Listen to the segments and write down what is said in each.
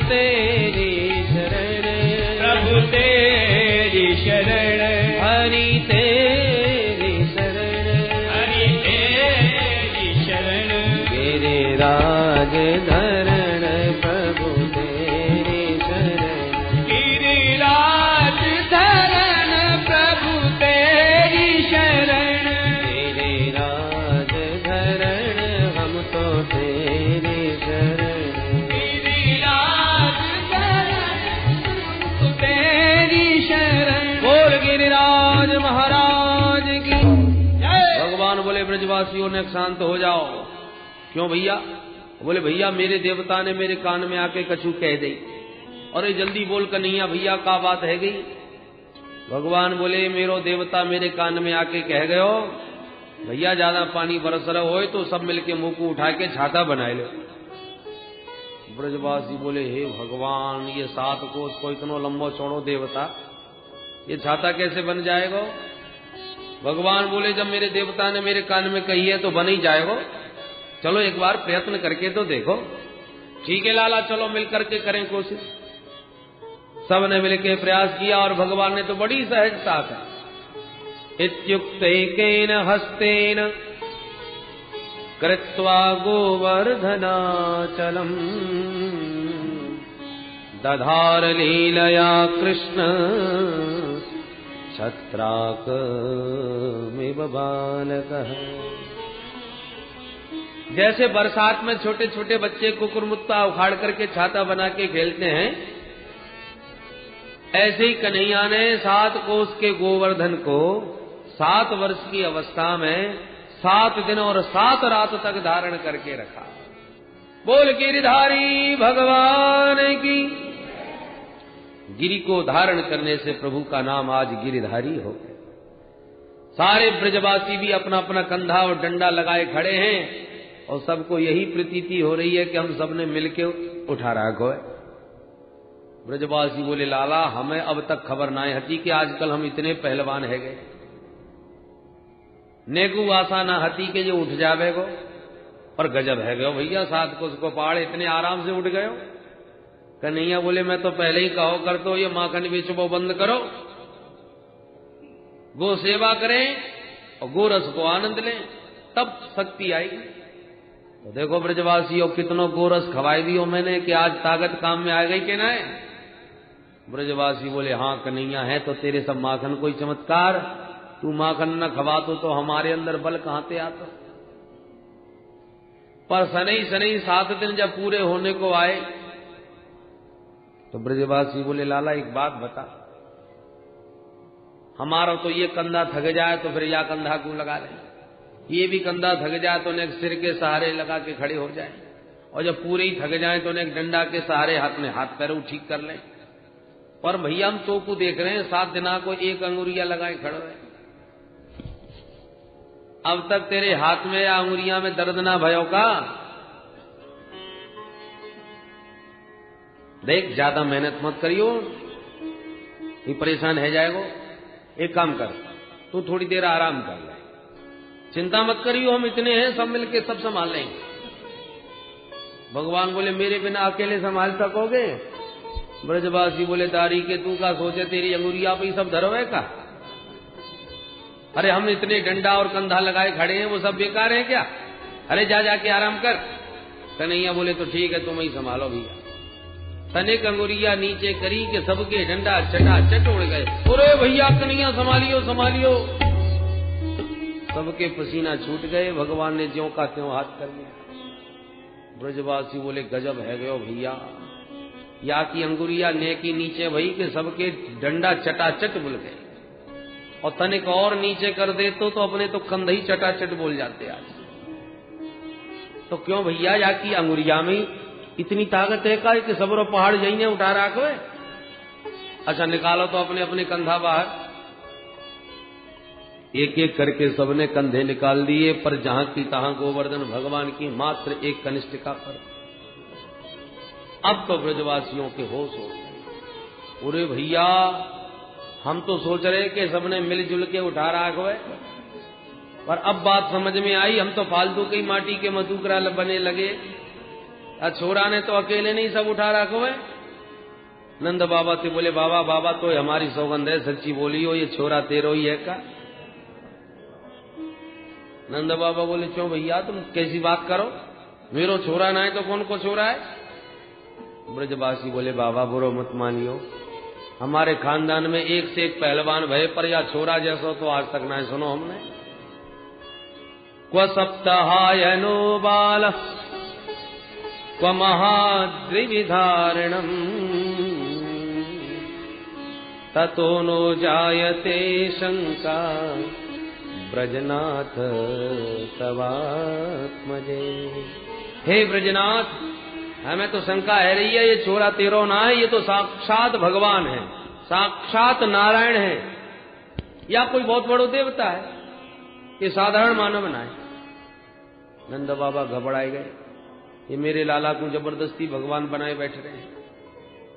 तेरी शरण, प्रभु तेरी शरण, हरि तेरी शरण, हरि तेरी शरण, गिरिराज धरण प्रभु तेरी शरण, गिरिराज धरण प्रभु तेरी शरण, गिरिराज धरण हम तो तेरी शरण, गिरिराज धरण तेरी शरण। बोल गिरिराज महाराज की। जय। भगवान बोले ब्रजवासियों ने शांत हो जाओ। क्यों भैया? बोले भैया मेरे देवता ने मेरे कान में आके कछु कह दी। अरे जल्दी बोल कन्हैया भैया का बात है गई? भगवान बोले मेरो देवता मेरे कान में आके कह गयो भैया ज्यादा पानी बरस रहा हो तो सब मिलके मुंह को उठा के छाता बनाए लो। ब्रजवासी बोले हे भगवान ये 7 कोस को इतना लंबो चौड़ो देवता ये छाता कैसे बन जाएगा? भगवान बोले जब मेरे देवता ने मेरे कान में कही है तो बन ही जाएगा। चलो एक बार प्रयत्न करके तो देखो। ठीक है लाला चलो मिल करके करें कोशिश। सबने मिलके प्रयास किया और भगवान ने तो बड़ी सहजता था। इत्युक्तैकेन हस्तेन कृत्वा गोवर्धनाचलम् दधार लीलया कृष्ण छत्राकमिव बालकः। जैसे बरसात में छोटे छोटे बच्चे कुकुरमुत्ता उखाड़ करके छाता बना के खेलते हैं, ऐसे ही कन्हैया ने 7 कोस के गोवर्धन को 7 वर्ष की अवस्था में 7 दिन और 7 रात तक धारण करके रखा। बोल गिरिधारी भगवान की। गिरि को धारण करने से प्रभु का नाम आज गिरिधारी हो गया। सारे ब्रजवासी भी अपना अपना कंधा और डंडा लगाए खड़े हैं और सबको यही प्रतीति हो रही है कि हम सबने मिलके उठा रखो है। ब्रजवासी बोले लाला हमें अब तक खबर ना हती कि आजकल हम इतने पहलवान है गए। नेगू आशा ना हती के जो उठ जावे गो और गजब है गयो भैया 7 कोस को पहाड़ इतने आराम से उठ गयो। कन्हैया बोले मैं तो पहले ही कहो कर तो ये माखन बेचबो बंद करो, गो सेवा करें और गो रस को आनंद लें तब शक्ति आएगी। तो देखो ब्रजवासियों कितनों गोरस खवाई दियो मैंने कि आज ताकत काम में आ गई कि ना। ब्रजवासी बोले हाँ कन्हैया है तो तेरे सब माखन कोई चमत्कार, तू माखन न खवातो तो हमारे अंदर बल कहां से आता। पर सनई 7 दिन जब पूरे होने को आए तो ब्रजवासी बोले लाला एक बात बता, हमारा तो ये कंधा थक जाए तो फिर या कंधा क्यों लगा ले, ये भी कंधा थक जाए तो एक सिर के सहारे लगा के खड़े हो जाए और जब पूरे ही थक जाए तो एक डंडा के सहारे हाथ में हाथ पैरों ठीक कर लें। पर भैया हम तो को देख रहे हैं 7 दिना को 1 अंगुरिया लगाए खड़े रहे। अब तक तेरे हाथ में या अंगुरिया में दर्द ना भयो का? देख ज्यादा मेहनत मत करियो, ये परेशान है जाएगो। एक काम कर तू थोड़ी देर आराम कर ले, चिंता मत करियो हम इतने हैं सब मिलके सब संभाल लेंगे। भगवान बोले मेरे बिना अकेले संभाल सकोगे? ब्रजवासी बोले दारी के तू का सोचे तेरी अंगुरिया पे सब धरोए का? अरे हम इतने डंडा और कंधा लगाए खड़े हैं वो सब बेकार है क्या? अरे जा जाके आराम कर। कन्हैया बोले तो ठीक है तुम ही संभालो भैया। तनिक अंगुरिया नीचे करी के सबके डंडा चटा चट उड़ गए। अरे भैया कन्हैया संभालियो संभालियो, सबके पसीना छूट गए। भगवान ने ज्यों का त्यों हाथ कर लिया। ब्रजवासी बोले गजब है गयो भैया, या की अंगुरिया ने की नीचे भई के सबके डंडा चटाचट बोल गए और तनिक और नीचे कर दे तो अपने तो कंधे ही चटाचट बोल जाते आज। तो क्यों भैया या की अंगुरिया में इतनी ताकत है का कि सबरो पहाड़ यही ने उठा रखो है? अच्छा निकालो तो अपने अपने कंधा बाहर। एक एक करके सबने कंधे निकाल दिए, पर जहां की तहां गोवर्धन भगवान की मात्र एक कनिष्ठिका पर। अब तो ब्रजवासियों के होश हो गए। अरे भैया हम तो सोच रहे कि सबने मिलजुल के उठा रखो है, पर अब बात समझ में आई हम तो फालतू की माटी के मधुकरा बने लगे। छोरा ने तो अकेले नहीं सब उठा रखो है, नंद बाबा से बोले बाबा बाबा तो हमारी सौगंध है, सच्ची बोलियो ये छोरा तेरो ही है का? नंद बाबा बोले क्यों भैया तुम कैसी बात करो, मेरो छोरा ना है तो कौन को छोरा है? ब्रजवासी बोले बाबा बुरो मत मानियो, हमारे खानदान में एक से एक पहलवान भय पर या छोरा जैसो तो आज तक ना सुनो हमने। क्व सप्ताहायनो बाल क्व महाद्विविधारणम ततो नो जायते शंका ब्रजनाथ तवात्मजे। हे ब्रजनाथ, हमें तो शंका है रही है ये छोरा तेरो ना है, ये तो साक्षात भगवान है, साक्षात नारायण है, या कोई बहुत बड़ो देवता है, ये साधारण मानव ना है। नंद बाबा घबराए गए, ये मेरे लाला को जबरदस्ती भगवान बनाए बैठ रहे हैं।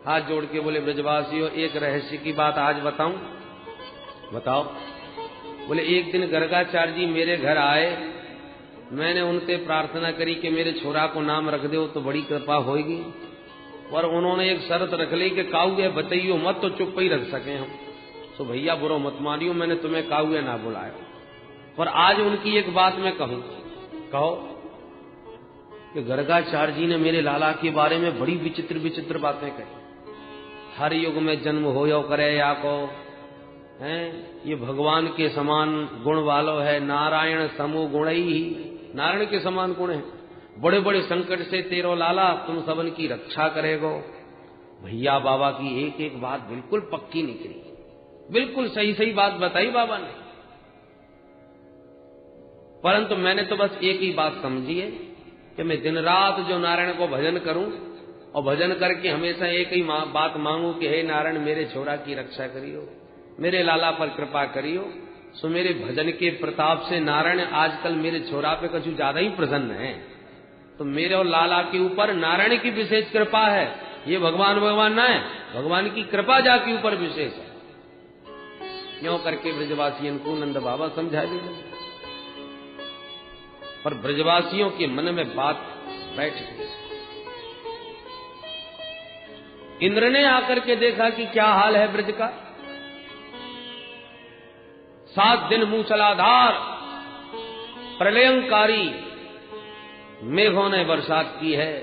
हाथ जोड़ के बोले ब्रजवासियों एक रहस्य की बात आज बताऊं? बताओ। बोले एक दिन गर्गाचार्य जी मेरे घर आए, मैंने उनसे प्रार्थना करी कि मेरे छोरा को नाम रख दो तो बड़ी कृपा होगी, और उन्होंने एक शर्त रख ली कि काउए बताइयो मत तो चुप ही रख सके हम। तो भैया बुरो मत मानियो, मैंने तुम्हें काउए ना बुलाया, पर आज उनकी एक बात मैं कहूं। कहो। कि गर्गाचार्य जी ने मेरे लाला के बारे में बड़ी विचित्र विचित्र बातें कही। हर युग में जन्म हो यो करे या को हैं, ये भगवान के समान गुण वालो है, नारायण समूह गुण ही, नारायण के समान गुण है, बड़े बड़े संकट से तेरो लाला तुम सबन की रक्षा करेगो। भैया बाबा की एक एक बात बिल्कुल पक्की निकली, बिल्कुल सही सही बात बताई बाबा ने, परंतु मैंने तो बस एक ही बात समझी है कि मैं दिन रात जो नारायण को भजन करूं और भजन करके हमेशा एक ही बात मांगू कि हे नारायण मेरे छोरा की रक्षा करियो, मेरे लाला पर कृपा करियो। सो मेरे भजन के प्रताप से नारायण आजकल मेरे छोरा पे कुछ ज्यादा ही प्रसन्न है, तो मेरे और लाला के ऊपर नारायण की विशेष कृपा है। ये भगवान भगवान ना है, भगवान की कृपा जाके ऊपर विशेष है। क्यों करके ब्रजवासियों को नंद बाबा समझा देंगे, पर ब्रजवासियों के मन में बात बैठ गई। इंद्र ने आकर के देखा कि क्या हाल है ब्रज का। 7 दिन मूसलाधार प्रलयंकारी मेघों ने बरसात की है,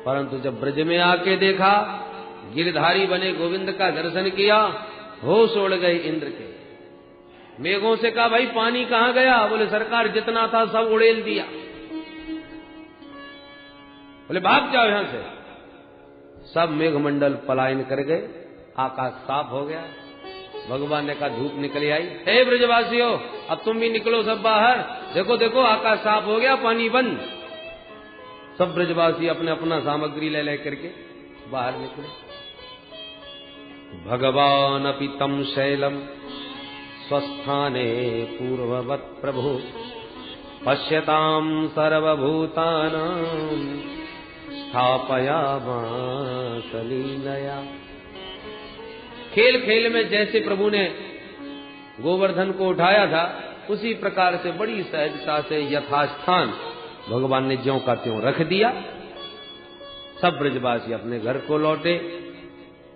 परंतु जब ब्रज में आके देखा, गिरधारी बने गोविंद का दर्शन किया, होश उड़ गए इंद्र के। मेघों से कहा भाई पानी कहां गया? बोले सरकार जितना था सब उड़ेल दिया। बोले भाग जाओ यहां से। सब मेघमंडल पलायन कर गए, आकाश साफ हो गया। भगवान ने कहा धूप निकल आई, हे ब्रजवासियों अब तुम भी निकलो सब बाहर, देखो देखो आकाश साफ हो गया, पानी बंद। सब ब्रजवासी अपने अपना सामग्री ले ले करके बाहर निकले। भगवान अपि तम शैलम स्वस्थाने पूर्ववत प्रभु पश्यताम सर्वभूतानां स्थापयामास लीलया। खेल खेल में जैसे प्रभु ने गोवर्धन को उठाया था, उसी प्रकार से बड़ी सहजता से यथास्थान भगवान ने ज्यों का त्यों रख दिया। सब ब्रजवासी अपने घर को लौटे,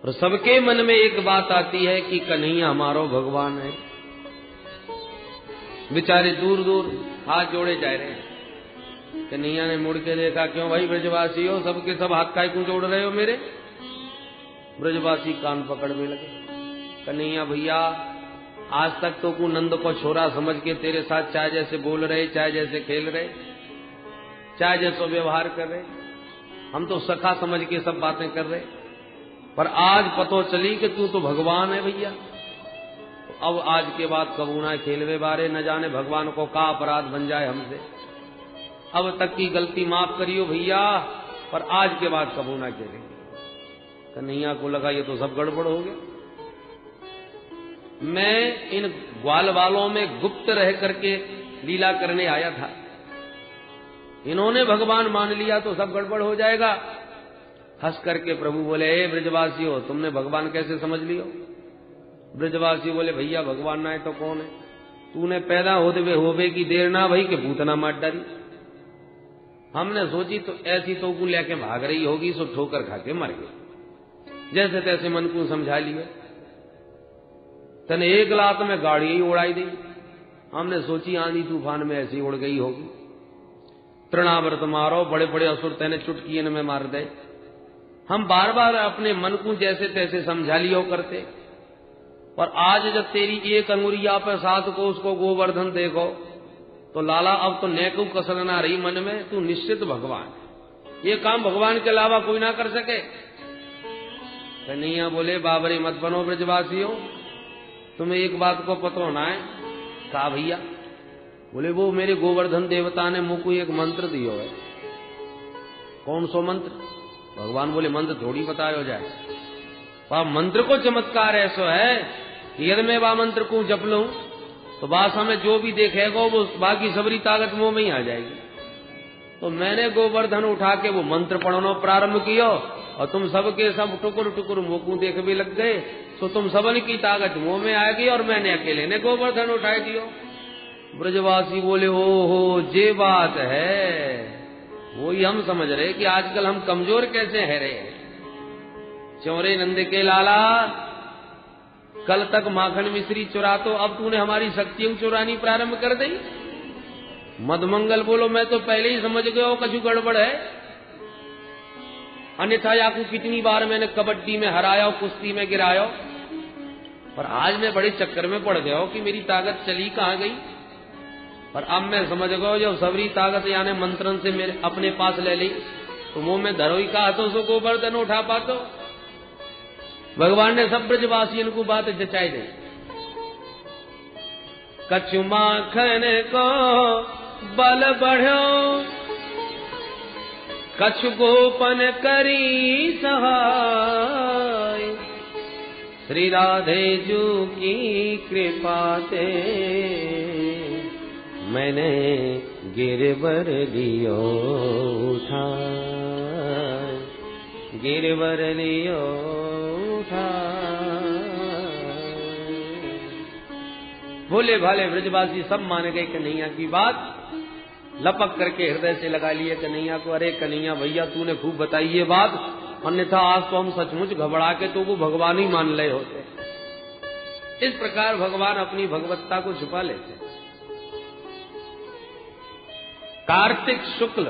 और सबके मन में एक बात आती है कि कन्हैया हमारो भगवान है। बेचारे दूर दूर हाथ जोड़े जा रहे हैं। कन्हैया ने मुड़ के देखा, क्यों भाई ब्रजवासी हो, सबके सब हाथ काय क्यों जोड़ रहे हो मेरे? ब्रजवासी कान पकड़ में लगे। कन्हैया भैया आज तक तो को नंद को छोरा समझ के तेरे साथ चाहे जैसे बोल रहे, चाहे जैसे खेल रहे, चाहे जैसे व्यवहार कर रहे, हम तो सखा समझ के सब बातें कर रहे, पर आज पतो चली कि तू तो भगवान है भैया। अब आज के बाद कबू ना खेलवे बारे, न जाने भगवान को का अपराध बन जाए हमसे। अब तक की गलती माफ करियो भैया, पर आज के बाद कबू ना खेलेंगे। कन्हैया को लगा ये तो सब गड़बड़ हो गया। मैं इन ग्वाल वालों में गुप्त रह करके लीला करने आया था, इन्होंने भगवान मान लिया तो सब गड़बड़ हो जाएगा। हंस करके प्रभु बोले, हे ब्रजवासी हो, तुमने भगवान कैसे समझ लियो? ब्रजवासी बोले, भैया भगवान ना है तो कौन है? तूने पैदा होवे की देर ना भई कि भूतना मार डाली। हमने सोची तो ऐसी तो को लेके भाग रही होगी, सो ठोकर खा के मर गई। जैसे तैसे मन को समझा लिया, तने एक लात में गाड़ी ही उड़ाई दी। हमने सोची आंधी तूफान में ऐसी उड़ गई होगी। तृणावर्त मारो, बड़े बड़े असुर तेने चुटकी में मार दे। हम बार बार अपने मन को जैसे तैसे समझा लियो करते, और आज जब तेरी एक अंगुरिया पे 7 कोस को गोवर्धन देखो तो लाला अब तो नेकू कसर ना रही मन में, तू निश्चित भगवान, ये काम भगवान के अलावा कोई ना कर सके। कन्हैया बोले बाबरी मत बनो ब्रजवासियों, तुम्हें एक बात को पता होना है। कहा भैया? बोले वो मेरे गोवर्धन देवता ने मुझको एक मंत्र दियो है। कौन सो मंत्र? भगवान बोले मंत्र थोड़ी बतायो जाए, वह मंत्र को चमत्कार ऐसा है कि यदि मैं वह मंत्र को जप लूं तो बासा में जो भी देखेगा वो बाकी सबरी ताकत मुंह में ही आ जाएगी। तो मैंने गोवर्धन उठा के वो मंत्र पढ़ना प्रारंभ किया और तुम सबके सब टुकुर टुकुर मुंह को देख भी लग गए। तो तुम सबन की ताकत मुंह में आएगी और मैंने अकेले ने गोवर्धन उठा दियो। ब्रजवासी बोले ओहो जे बात है, वही हम समझ रहे कि आजकल हम कमजोर कैसे है रहे। चौरे नंद के लाला, कल तक माखन मिश्री चुरा तो अब तूने हमारी शक्तियों चुरानी प्रारंभ कर दी। मधुमंगल बोलो मैं तो पहले ही समझ गया हो कछु गड़बड़ है, अन्यथा याकू कितनी बार मैंने कबड्डी में हराया, कुश्ती में गिराया, पर आज मैं बड़े चक्कर में पड़ गया हो कि मेरी ताकत चली कहां गई। पर अब मैं समझ गया जब सबरी ताकत यानी मंत्रन से मेरे अपने पास ले ली तो मुंह में धरो ही कहा तो गोवर्धन उठा पातो। भगवान ने सब ब्रजवासियों को बात जचाई दे। कछु माखन को बल बढ़ो, कछु गोपन करी सहाय, श्री राधे जू की कृपा से मैंने गिरवर लियो उठा, गिरवर लियो उठा। भोले भाले ब्रजवासी सब मान गए कन्हैया की बात, लपक करके हृदय से लगा लिए कन्हैया को। अरे कन्हैया भैया तूने खूब बताई ये बात, अन्यथा आज तो हम सचमुच घबरा के तो वो भगवान ही मान ले होते। इस प्रकार भगवान अपनी भगवत्ता को छुपा लेते। कार्तिक शुक्ल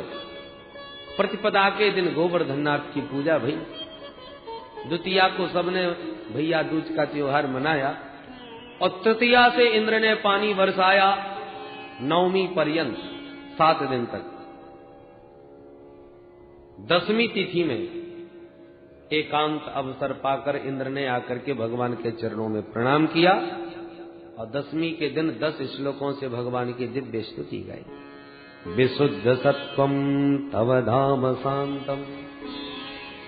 प्रतिपदा के दिन गोवर्धननाथ की पूजा भई। द्वितीया को सबने भैया दूज का त्योहार मनाया और तृतीया से इंद्र ने पानी बरसाया, नवमी पर्यंत 7 दिन तक। 10वीं तिथि में एकांत अवसर पाकर इंद्र ने आकर के भगवान के चरणों में प्रणाम किया और 10वीं के दिन 10 श्लोकों से भगवान की दिव्य स्तुति गाई। विशुद्ध सत्वं तव धाम शांतम,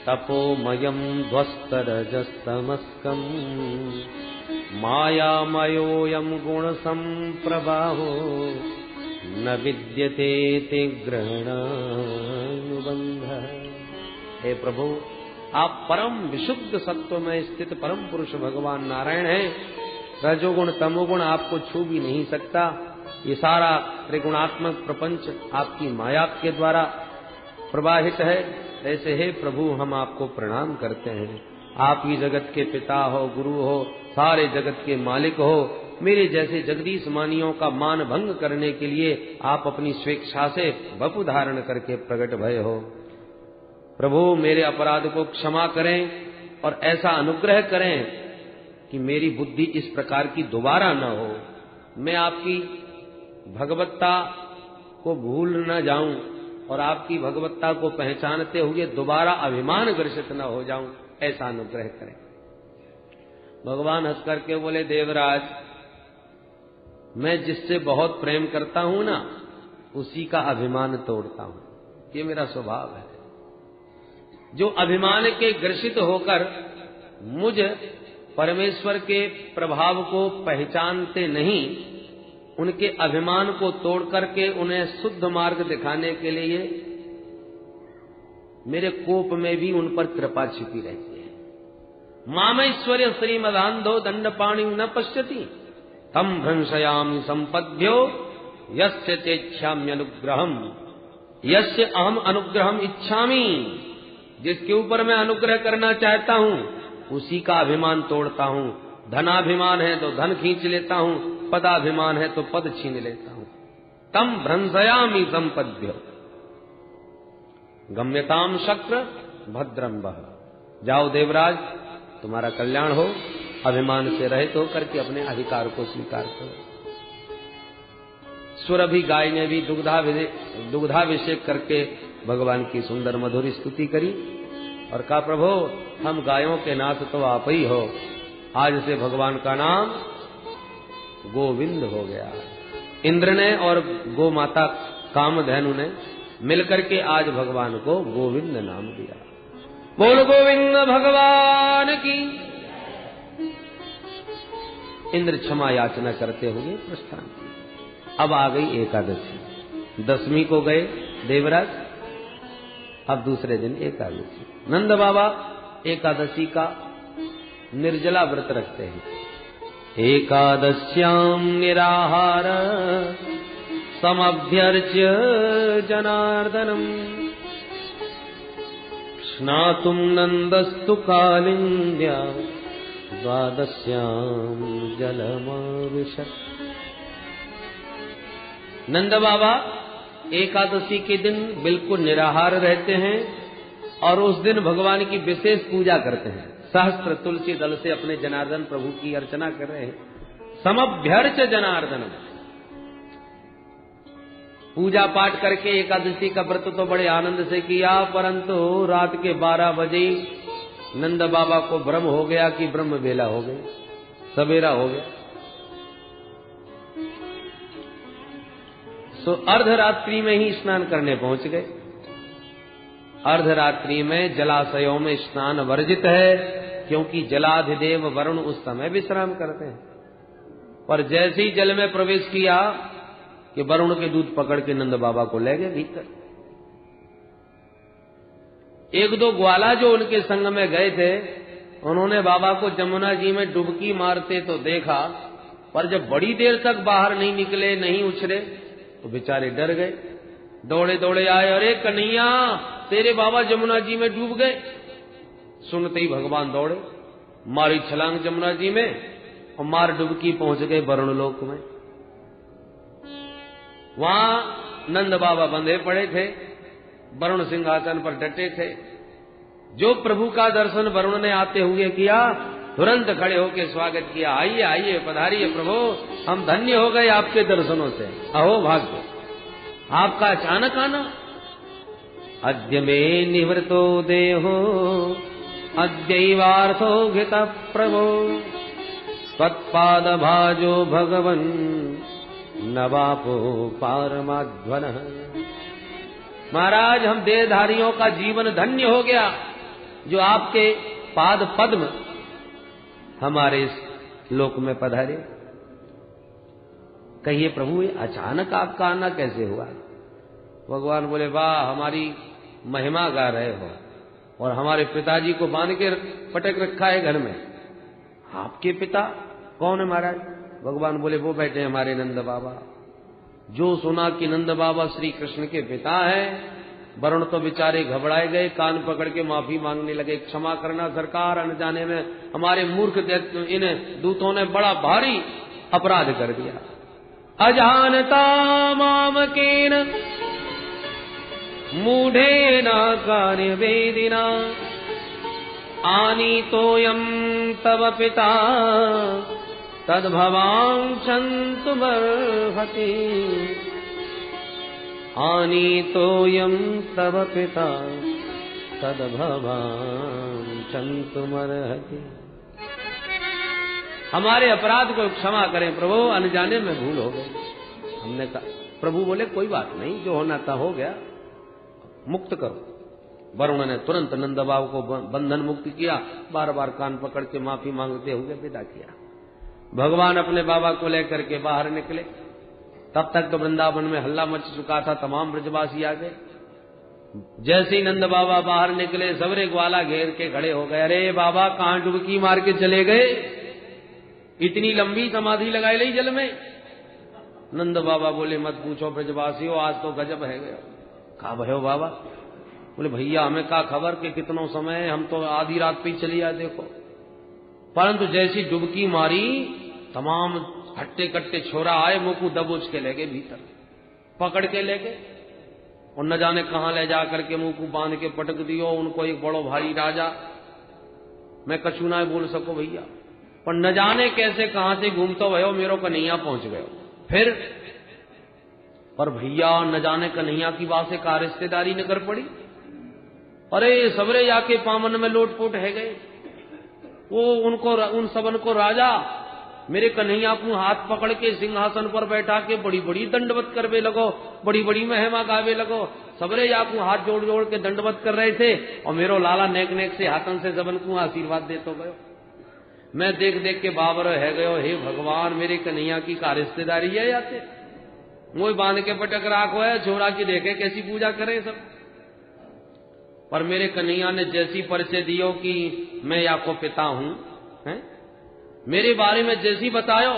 तपोमयं ध्वस्तरजस्तमस्कं, मायामयोऽयं गुणसंप्रभावो, न विद्यते ते ग्रहणानुबन्धः। हे प्रभु, आप परम विशुद्ध सत्व में स्थित परम पुरुष भगवान नारायण हैं। रजोगुण तमोगुण आपको छू भी नहीं सकता। ये सारा त्रिगुणात्मक प्रपंच आपकी माया के द्वारा प्रवाहित है। ऐसे हे प्रभु हम आपको प्रणाम करते हैं। आप ही जगत के पिता हो, गुरु हो, सारे जगत के मालिक हो। मेरे जैसे जगदीश मानियों का मान भंग करने के लिए आप अपनी स्वेच्छा से वपु धारण करके प्रकट भय हो। प्रभु मेरे अपराध को क्षमा करें और ऐसा अनुग्रह करें कि मेरी बुद्धि इस प्रकार की दोबारा न हो। मैं आपकी भगवत्ता को भूल न जाऊं और आपकी भगवत्ता को पहचानते हुए दोबारा अभिमान ग्रसित न हो जाऊं, ऐसा अनुग्रह करें। भगवान हंस करके बोले देवराज, मैं जिससे बहुत प्रेम करता हूं ना, उसी का अभिमान तोड़ता हूं। ये मेरा स्वभाव है। जो अभिमान के ग्रसित होकर मुझ परमेश्वर के प्रभाव को पहचानते नहीं, उनके अभिमान को तोड़ करके उन्हें शुद्ध मार्ग दिखाने के लिए मेरे कोप में भी उन पर कृपा छिपी रहती है। मामैश्वर्य श्रीमदान्धो दंडपाणि न पश्यति, तम भ्रंशयामि संपद्यो यस्य चेच्छाम्यनुग्रहम्, यस्य अहम अनुग्रहम इच्छामि, जिसके ऊपर मैं अनुग्रह करना चाहता हूं उसी का अभिमान तोड़ता हूं। धनाभिमान है तो धन खींच लेता हूं, पदाभिमान है तो पद छीन लेता हूं। तम भ्रंसयामि संपद्य गम्यताम शक्र भद्रम वह। जाओ देवराज, तुम्हारा कल्याण हो, अभिमान से रहित होकर के अपने अधिकार को स्वीकार करो। सुरभि गाय ने भी दुग्धाभिषेक करके भगवान की सुंदर मधुर स्तुति करी और कहा, प्रभु हम गायों के नाथ तो आप ही हो, आज से भगवान का नाम गोविंद हो गया। इंद्र ने और गो माता कामधेनु ने मिलकर के आज भगवान को गोविंद नाम दिया। बोल गोविंद भगवान की। इंद्र क्षमा याचना करते हुए प्रस्थान किया। अब आ गई एकादशी, दसवीं को गए देवराज, अब दूसरे दिन एकादशी। नंद बाबा एकादशी का निर्जला व्रत रखते हैं। एकादश्याम निराहार समभ्यर्च्य जनार्दनम स्नातुम नंदस्तु कालिंद्या द्वादश्याम जलमाविशत्। नंद बाबा एकादशी के दिन बिल्कुल निराहार रहते हैं और उस दिन भगवान की विशेष पूजा करते हैं। सहस्त्र तुलसी दल से अपने जनार्दन प्रभु की अर्चना कर रहे हैं। समभ्यर्च जनार्दनम, पूजा पाठ करके एकादशी का व्रत तो बड़े आनंद से किया, परंतु रात के 12 बजे नंद बाबा को भ्रम हो गया कि ब्रह्म बेला हो गई, सवेरा हो गया। तो अर्धरात्रि में ही स्नान करने पहुंच गए। अर्धरात्रि में जलाशयों में स्नान वर्जित है, क्योंकि जलाधिदेव वरुण उस समय विश्राम करते हैं। पर जैसे ही जल में प्रवेश किया कि वरुण के दूध पकड़ के नंद बाबा को ले गए भीतर। एक दो ग्वाला जो उनके संग में गए थे, उन्होंने बाबा को जमुना जी में डुबकी मारते तो देखा, पर जब बड़ी देर तक बाहर नहीं निकले, नहीं उछले, तो बेचारे डर गए। दौड़े दौड़े आए, अरे कन्हैया तेरे बाबा जमुना जी में डूब गए। सुनते ही भगवान दौड़े, मारी छलांग जमुना जी में और मार डुबकी पहुंच गए वरुण लोक में। वहां नंद बाबा बंधे पड़े थे, वरुण सिंहासन पर डटे थे। जो प्रभु का दर्शन वरुण ने आते हुए किया, तुरंत खड़े होकर स्वागत किया, आइए आइए पधारिए प्रभु, हम धन्य हो गए आपके दर्शनों से, अहो भाग्य आपका अचानक आना। अद्य मे निवृतो देहो अद्यैवार्थो घित प्रभो त्वत्पाद भाजो भगवन् नवापो पारमाध्वन। महाराज हम देहधारियों का जीवन धन्य हो गया, जो आपके पाद पद्म हमारे इस लोक में पधारे। कहिए प्रभु ये अचानक आपका आना कैसे हुआ? भगवान बोले, वाह हमारी महिमा गा रहे हो, और हमारे पिताजी को बांध के पटक रखा है घर में। आपके पिता कौन है महाराज? भगवान बोले, वो बैठे हमारे नंद बाबा। जो सुना कि नंद बाबा श्री कृष्ण के पिता हैं, वरुण तो बेचारे घबराए गए, कान पकड़ के माफी मांगने लगे, क्षमा करना सरकार, अनजाने में हमारे मूर्ख इन दूतों ने बड़ा भारी अपराध कर दिया। अजानता मामकेन मूढ़ेन कार्यवेदिना आनीतोऽयं तव पिता तद्भवांक्षन्तुमर्हति। आनीतोऽयं तव पिता तद्भवांक्षन्तुमर्हति। हमारे अपराध को क्षमा करें प्रभु, अनजाने में भूल हो गई। हमने कहा, प्रभु बोले कोई बात नहीं, जो होना था हो गया, मुक्त करो। वरुण ने तुरंत नंद बाबा को बंधन मुक्त किया, बार बार कान पकड़ के माफी मांगते हुए विदा किया। भगवान अपने बाबा को लेकर के बाहर निकले। तब तक तो वृंदावन में हल्ला मच चुका था, तमाम ब्रजवासी आ गए। जैसे ही नंद बाबा बाहर निकले, सबरे ग्वाला घेर के खड़े हो गए। अरे बाबा कहां डुबकी मार के चले गए? इतनी लंबी समाधि लगाई ली जल में। नंद बाबा बोले, मत पूछो ब्रजवासियों, आज तो गजब है गया। कहा भयो बाबा? बोले भैया हमें क्या खबर कि कितनो समय है, हम तो आधी रात पे ही चली आए देखो। परंतु जैसी डुबकी मारी तमाम हट्टे कट्टे छोरा आए, मुंह को दबोच के ले गए भीतर, पकड़ के ले गए और न जाने कहां ले जा करके मुंह को बांध के पटक दियो। उनको एक बड़ो भारी राजा, मैं कछु ना बोल सको भैया, पर न जाने कैसे कहां से घूमतो भयो मेरो कन्हैया पहुंच गयो। फिर पर भैया न जाने कन्हैया की बात से का रिश्तेदारी न कर पड़ी। अरे सबरे जाके पामन में लोटपोट है गए। वो उनको उन सबन को राजा मेरे कन्हैया को हाथ पकड़ के सिंहासन पर बैठा के बड़ी बड़ी दंडवत करवे लगो, बड़ी बड़ी महिमा गावे लगो। सबरे या को हाथ जोड़ जोड़ के दंडवत कर रहे थे और मेरो लाला नेक नेक से हाथन से सबन को आशीर्वाद देतो गयो। मैं देख देख के बाबर है गयो, हे भगवान मेरे कन्हैया की का रिश्तेदारी है याते मुंह बांध के पटक राखो है, छोरा की देखे कैसी पूजा करे सब। पर मेरे कन्हैया ने जैसी परिचय दियो कि मैं या को पिता हूं, हैं? मेरे बारे में जैसी बतायो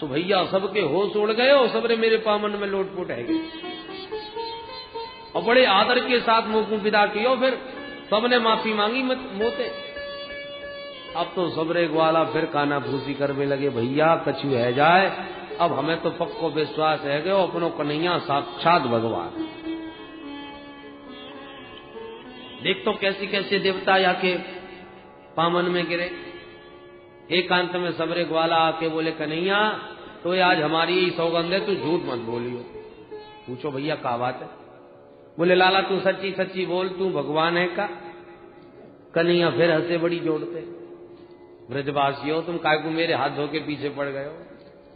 सो भैया सबके होश उड़ गए और सबरे मेरे पामन में लोटपोट है गए और बड़े आदर के साथ मुंह को विदा कियो। फिर सबने माफी मांगी मत मोते। अब तो सबरे ग्वाला फिर काना फूसी करवे लगे, भैया कछु है जाए, अब हमें तो पक्को विश्वास है गयो अपनो कन्हैया साक्षात भगवान। देख तो कैसी कैसे देवता याके पामन में गिरे। एकांत में सबरे ग्वाला आके बोले कन्हैया तो आज हमारी यही सौगंध है, तू झूठ मत बोलियो। पूछो भैया क्या बात है? बोले लाला तू सच्ची सच्ची बोल, तू भगवान है का? कन्हैया फिर हंसे बड़ी जोड़ते, ब्रजवासियों तुम काय को मेरे हाथ धो के पीछे पड़ गए हो,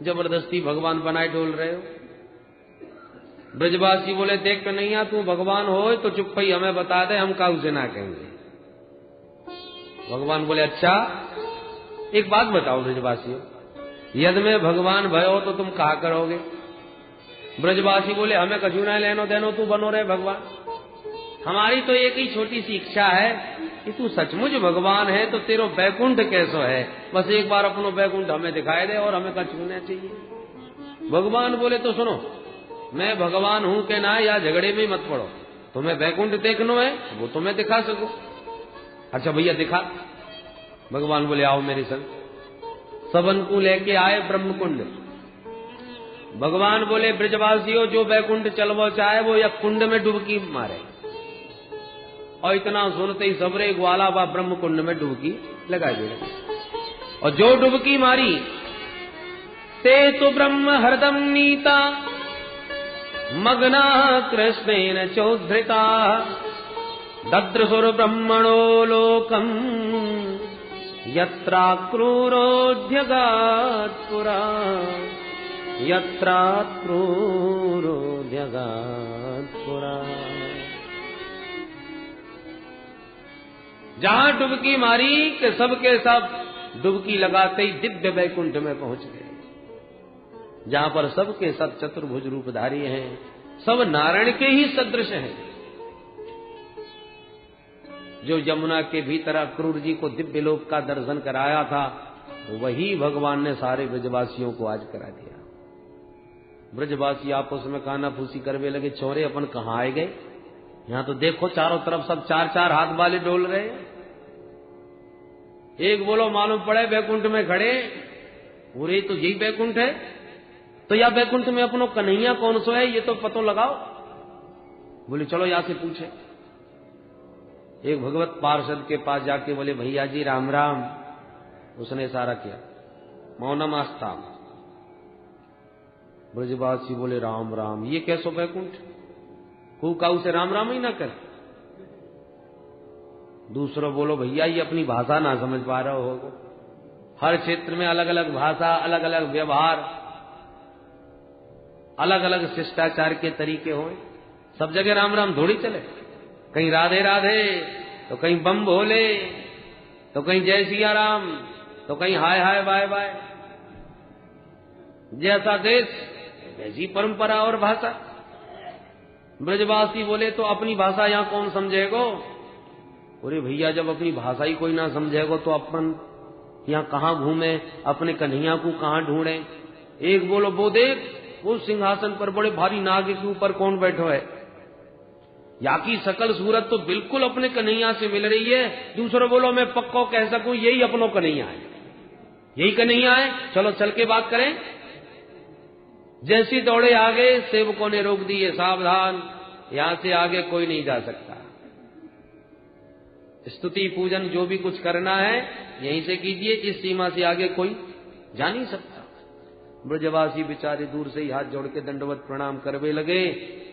जबरदस्ती भगवान बनाए डोल रहे हो। ब्रजवासी बोले देख कन्हैया तू भगवान हो तो चुप ही हमें बता दे, हम काऊ से ना कहेंगे। भगवान बोले अच्छा एक बात बताओ ब्रजवासियों, यदि मैं भगवान भयो तो तुम कहा करोगे? ब्रजवासी बोले हमें कछु ना लेनो देनो, तू बनो रहे भगवान। हमारी तो एक ही छोटी सी इच्छा है कि तू सचमुच भगवान है तो तेरो बैकुंठ कैसो है, बस एक बार अपनो बैकुंठ हमें दिखाई दे और हमें कछु ना चाहिए। भगवान बोले तो सुनो, मैं भगवान हूं के ना या झगड़े में मत पड़ो, तुम्हें बैकुंठ देखनो है वो तुम्हें दिखा सको। अच्छा भैया दिखा। भगवान बोले आओ मेरे संग। सबन को लेके आए ब्रह्मकुंड। भगवान बोले ब्रजवासियों जो बैकुंठ चलवो चाहे वो या कुंड में डुबकी मारे। और इतना सुनते ही सबरे ग्वाला व ब्रह्मकुंड में डुबकी लगा दे। और जो डुबकी मारी ते तो ब्रह्म हरदम नीता मग्ना कृष्णेन चोद्धृता दद्रसुर ब्रह्मणो लोकम यत्रा क्रूरोध्यगात्पुरा यत्रा क्रूरोध्यगात्पुरा। जहां डुबकी मारी कि सबके सब डुबकी लगाते ही दिव्य वैकुंठ में पहुंच गए, जहां पर सबके सब चतुर्भुज रूपधारी हैं, सब नारायण के ही सदृश हैं। जो यमुना के भीतर क्रूर जी को दिव्य लोक का दर्शन कराया था वही भगवान ने सारे ब्रजवासियों को आज करा दिया। ब्रजवासी आपस में काना फूसी करवे लगे, चौरे अपन कहाँ आए गए? यहां तो देखो चारों तरफ सब चार चार हाथ वाले डोल रहे। एक बोलो मालूम पड़े बैकुंठ में खड़े, पूरे तो यही बैकुंठ है, तो या बैकुंठ में अपनो कन्हैया कौन सो है ये तो पतो लगाओ। बोले चलो यहां से पूछे। एक भगवत पार्षद के पास जाके बोले भैया जी राम राम। उसने इशारा किया मौनम आस्था। ब्रजवासी बोले राम राम, ये कैसो बैकुंठ? काऊ से राम राम ही ना कर। दूसरा बोलो भैया ये अपनी भाषा ना समझ पा रहे हो, हर क्षेत्र में अलग अलग भाषा, अलग अलग व्यवहार, अलग अलग शिष्टाचार के तरीके हो, सब जगह राम राम थोड़ी चले। कहीं राधे राधे, तो कहीं बम भोले, तो कहीं जय सिया राम, तो कहीं हाय हाय बाय बाय। जैसा देश वैसी परंपरा और भाषा। ब्रजवासी बोले तो अपनी भाषा यहां कौन समझेगो? अरे भैया जब अपनी भाषा ही कोई ना समझेगो तो अपन यहां कहां घूमे, अपने कन्हैया को कहां ढूंढे? एक बोलो वो देख वो सिंहासन पर बड़े भारी नाग के ऊपर कौन बैठो है? या की सकल सूरत तो बिल्कुल अपने कन्हैया से मिल रही है। दूसरे बोलो मैं पक्को कह सकूं यही अपनो कन्हैया है, यही कन्हैया है, चलो चल के बात करें। जैसी दौड़े आगे, सेवकों ने रोक दिए, सावधान, यहां से आगे कोई नहीं जा सकता। स्तुति पूजन जो भी कुछ करना है यहीं से कीजिए, इस सीमा से आगे कोई जा नहीं सकता। ब्रजवासी बेचारे दूर से ही हाथ जोड़ के दंडवत प्रणाम करवे लगे।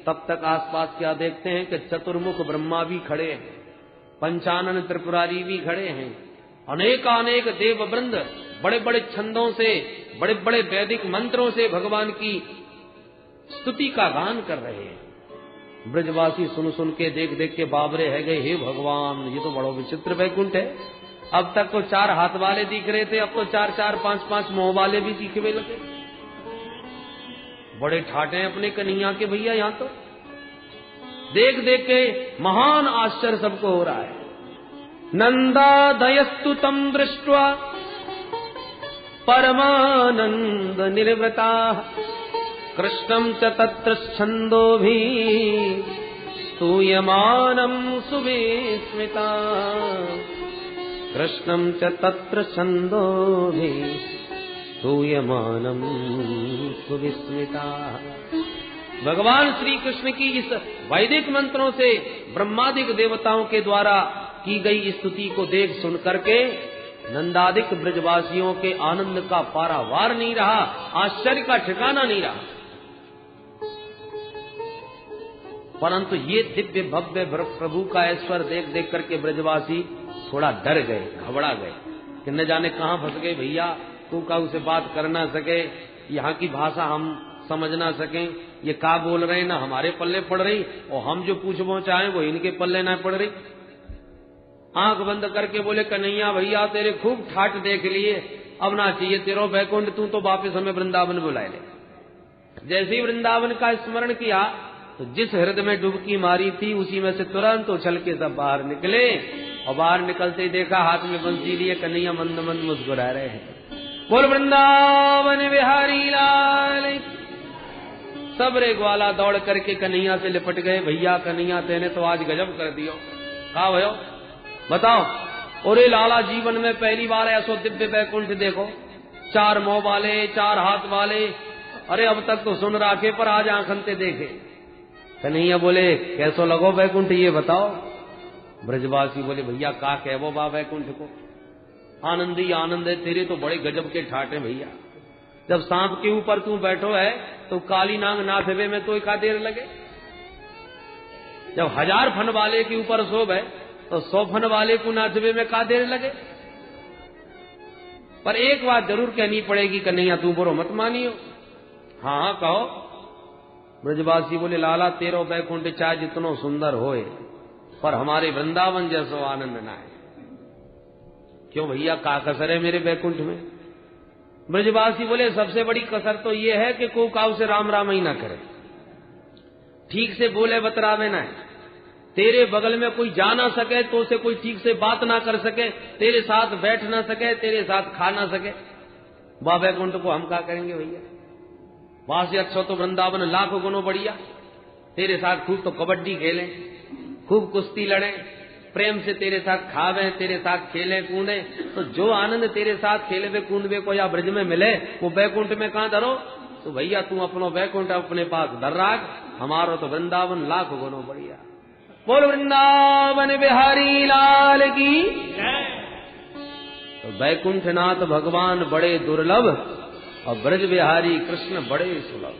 तब तक आसपास क्या देखते हैं कि चतुर्मुख ब्रह्मा भी खड़े हैं, पंचानन त्रिपुरारी भी खड़े हैं, अनेकानेक देव वृंद बड़े बड़े छंदों से, बड़े बड़े वैदिक मंत्रों से भगवान की स्तुति का गान कर रहे हैं। ब्रजवासी सुन सुन के देख देख के बाबरे है गए, हे भगवान ये तो बड़ा विचित्र वैकुंठ है। अब तक तो 4 हाथ वाले दिख रहे थे, अब तो 4-4, 5-5 मुंह वाले भी दिखने लगे। बड़े ठाटे हैं अपने कन्हैया के भैया, यहां तो देख देख के महान आश्चर्य सबको हो रहा है। नंदादयस्तु तम दृष्ट्वा परमानंद निर्वृता कृष्णं च तत्र छन्दोभिः स्तूयमानं सुविस्मिता कृष्णं च तत्र छन्दोभिः स्तूयमानं सुविस्मिता। भगवान श्री कृष्ण की इस वैदिक मंत्रों से ब्रह्मादिक देवताओं के द्वारा की गई स्तुति को देख सुन करके नंदादिक ब्रजवासियों के आनंद का पारावार नहीं रहा, आश्चर्य का ठिकाना नहीं रहा। परंतु ये दिव्य भव्य प्रभु का ऐश्वर्य देख देख करके ब्रजवासी थोड़ा डर गए, घबरा गए कि न जाने कहां फंस गए भैया, तू का उसे बात कर ना सके, यहाँ की भाषा हम समझ ना सकें, ये का बोल रहे हैं ना हमारे पल्ले पड़ रही, और हम जो पूछबो चाहे वो इनके पल्ले ना पड़ रही। आंख बंद करके बोले कन्हैया भैया तेरे खूब ठाट देख लिए, अब ना चाहिए तेरो बैकुंठ, तू तो वापिस हमें वृंदावन बुलाए ले। जैसे ही वृंदावन का स्मरण किया तो जिस हृदय में डुबकी मारी थी उसी में से तुरंत उछल के सब बाहर निकले, और बाहर निकलते ही देखा हाथ में बंसी लिए कन्हैया मंद मंद मुस्कुरा रहे हैं। बोल वृंदावन बिहारी लाल। सबरे ग्वाला दौड़ करके कन्हैया से लिपट गए, भैया कन्हैया तेने तो आज गजब कर दियो। कहा भयो बताओ। अरे लाला जीवन में पहली बार ऐसो दिव्य बैकुंठ देखो, 4 मुंह वाले 4 हाथ वाले, अरे अब तक तो सुन राखे पर आज आंखनते देखे। कन्हैया बोले कैसो लगो बैकुंठ ये बताओ। ब्रजवासी बोले भैया का कहवो बा बैकुंठ को, आनंद ही आनंद है, तेरे तो बड़े गजब के ठाट है भैया। जब सांप के ऊपर तू बैठो है तो काली नांग नाथवे में तो एका देर लगे, जब 1000 फन वाले के ऊपर शोभ है तो 100 फन वाले को नाचवे में का देर लगे। पर एक बात जरूर कहनी पड़ेगी कन्हैया, तू बुरो मत मानियो। हाँ हाँ कहो। ब्रजवासी बोले लाला तेरो बैकुंठ चाहे जितनो सुंदर होए पर हमारे वृंदावन जैसो आनंद ना है। क्यों भैया का कसर है मेरे बैकुंठ में? ब्रजवासी बोले सबसे बड़ी कसर तो ये है कि को काऊ से राम राम ही ना करे, ठीक से बोले बतरावे ना है, तेरे बगल में कोई जा ना सके तो उसे कोई ठीक से बात ना कर सके, तेरे साथ बैठ ना सके, तेरे साथ खा ना सके। वाह बैकुंठ को हम क्या करेंगे भैया, वहां से अच्छा तो वृंदावन लाखों गुनों बढ़िया। तेरे साथ खूब तो कबड्डी खेलें, खूब कुश्ती लड़े, प्रेम से तेरे साथ खावे, तेरे साथ खेले कूदे, तो जो आनंद तेरे साथ खेले वे कूदवे को या ब्रज में मिले वो बैकुंठ में कहां धरो। तो भैया तू अपनो बैकुंठ अपने पास धर राख, हमारो तो वृंदावन लाखों गुनों बढ़िया। बोल वृंदावन बिहारी लाल की। तो बैकुंठनाथ भगवान बड़े दुर्लभ और ब्रज बिहारी कृष्ण बड़े सुलभ।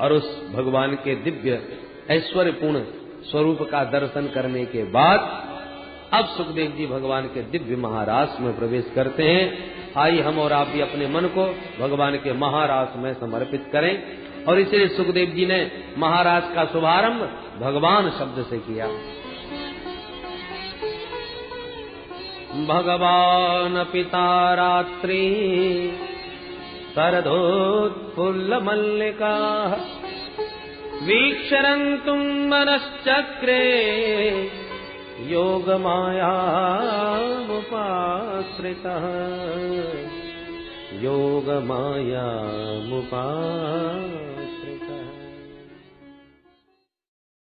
और उस भगवान के दिव्य ऐश्वर्यपूर्ण स्वरूप का दर्शन करने के बाद अब सुखदेव जी भगवान के दिव्य महारास में प्रवेश करते हैं। आइए हम और आप भी अपने मन को भगवान के महारास में समर्पित करें। और इसलिए सुखदेव जी ने महारास का शुभारंभ भगवान शब्द से किया। भगवान पिता रात्रि शरदोत्फुल्ल मल्लिका वीक्षरन्तुं मनश्चक्रे योग मायामुपाश्रितः।